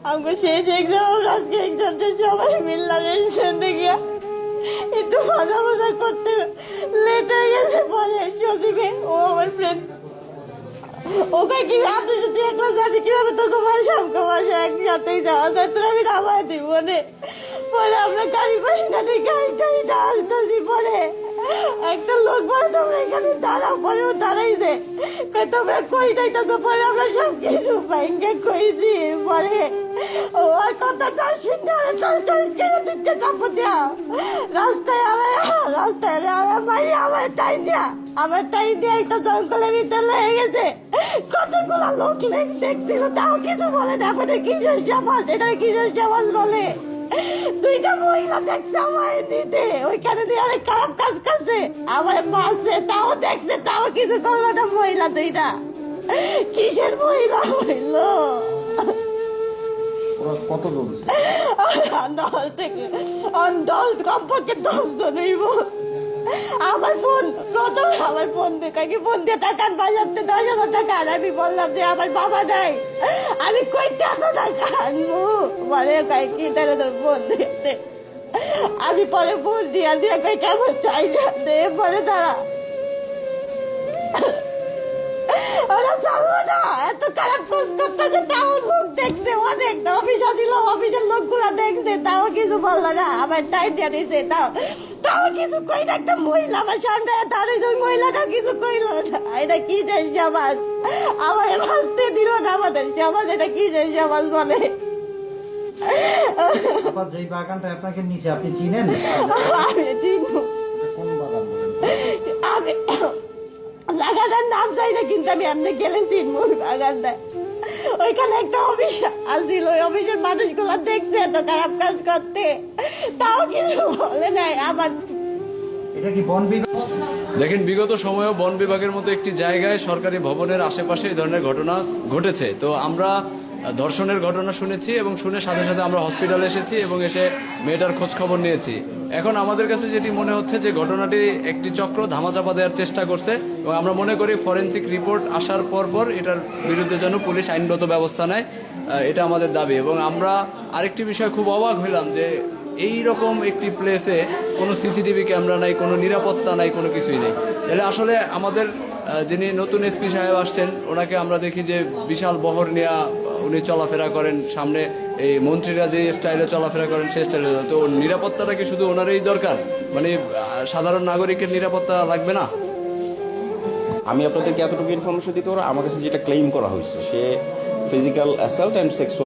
हमको शेष एग्जाम और आज के एग्जाम से সবাই মিললাম রেশন থেকে একটু মজা মজা করতে লেট হয়ে গেছে পরে সজীবে ও আমার ফ্রেন্ড ওকে কি আপনি যদি একলা যাবি কিভাবে তোকে মাসে আমাকে মাসে একসাথেই যাওয়া যায় তো আমি নামাই দিব না পরে আমরা গাড়ি পাই না গাড়িটা আসতেছি পরে একটা লোক বলে তোমরা এখানে দাঁড়াও পরে ও দাঁড়াইছে তোমরা কই যাইতেছো পরে আমরা সব কিছু ব্যাংকে কইছি পরে ও আর কথাটা শুনে কেড়ে দিচ্ছে তারপর দেওয়া রাস্তায় আমার টাইম দেওয়া আমার টাইম দিয়ে একটা জঙ্গলের ভিতরে লেগে গেছে কতগুলো লোক দেখছিল তাও কিছু বলে না আমাদের কিসের সমাজ এটা কিসের সমাজ বলে দুইটা মহিলা দেখছে আমার দিতে ওইখানে দিয়ে অনেক খারাপ কাজ করছে আমার মারছে তাও দেখছে তাও কিছু করলো না মহিলা দুইটা কিসের মহিলা হইলো কতজন দল থেকে দল কমপক্ষে 10 জন হইব আমার ফোন প্রথমে আমার ফোন দিয়ে ফোন দিয়ে টাকা বাজাতে 10,000 টাকা আর আমি বললাম যে আমার বাবা নাই আমি কইতে এত টাকা আনবো বলে কি তাহলে তোর ফোন দিতে আমি পরে ফোন দিয়া কই কেমন চাই দে পরে তারা ওরা চাললো না এত খারাপ কাজ করতেছে তাও লোক দেখছে অনেক অফিস ছিল অফিসের লোকগুলা দেখছে তাও কিছু বললো না আমার টাইম দিয়ে দিছে তাও কিছু কই না একটা মহিলা আমার সামনে দাঁড়িয়েছে ওই মহিলাটা কিছু কইলো না এটা কি যে সমাজ আমার বাঁচতে দিল না আমাদের সমাজ এটা কি যে সমাজ বলে যেই বাগানটা আপনাকে নিচে আপনি চিনেন আমি চিনবো কোন বাগান বলেন আমি জায়গাটার নাম চাই না কিন্তু আমি এমনি গেলে চিনবো বাগানটা ওইখানে একটা অফিস আসছিল ওই অফিসের মানুষগুলো দেখছে এত খারাপ কাজ করতে তাও কিছু বলে নাই আবার এটা কি বন বিভাগ দেখেন বিগত সময়েও বন বিভাগের মতো একটি জায়গায় সরকারি ভবনের আশেপাশে এই ধরনের ঘটনা ঘটেছে তো আমরা ধর্ষণের ঘটনা শুনেছি এবং শুনে সাথে সাথে আমরা হসপিটালে এসেছি এবং এসে মেয়েটার খোঁজ খবর নিয়েছি এখন আমাদের কাছে যেটি মনে হচ্ছে যে ঘটনাটি একটি চক্র ধামাচাপা দেওয়ার চেষ্টা করছে এবং আমরা মনে করি ফরেনসিক রিপোর্ট আসার পর এটার বিরুদ্ধে যেন পুলিশ আইনগত ব্যবস্থা নেয় এটা আমাদের দাবি এবং আমরা আরেকটি বিষয় খুব অবাক হইলাম যে এই রকম একটি প্লেসে কোনো সিসিটিভি ক্যামেরা নাই কোনো নিরাপত্তা নাই কোনো কিছুই নেই তাহলে আসলে আমাদের যিনি নতুন এসপি সাহেব আসছেন ওনাকে আমরা দেখি যে বিশাল বহর নিয়ে উনি চলাফেরা করেন সামনে এই মন্ত্রীরা যে স্টাইলে চলাফেরা করেন সেই স্টাইলে তো নিরাপত্তাটা কি শুধু ওনারই দরকার মানে সাধারণ নাগরিকের নিরাপত্তা লাগবে না আমি আপনাদেরকে এতটুকু ইনফরমেশন দিতে পারবো আমার কাছে যেটা ক্লেম করা হয়েছে সে ফিজিক্যাল অ্যাসাল্ট অ্যান্ড সেক্সুয়াল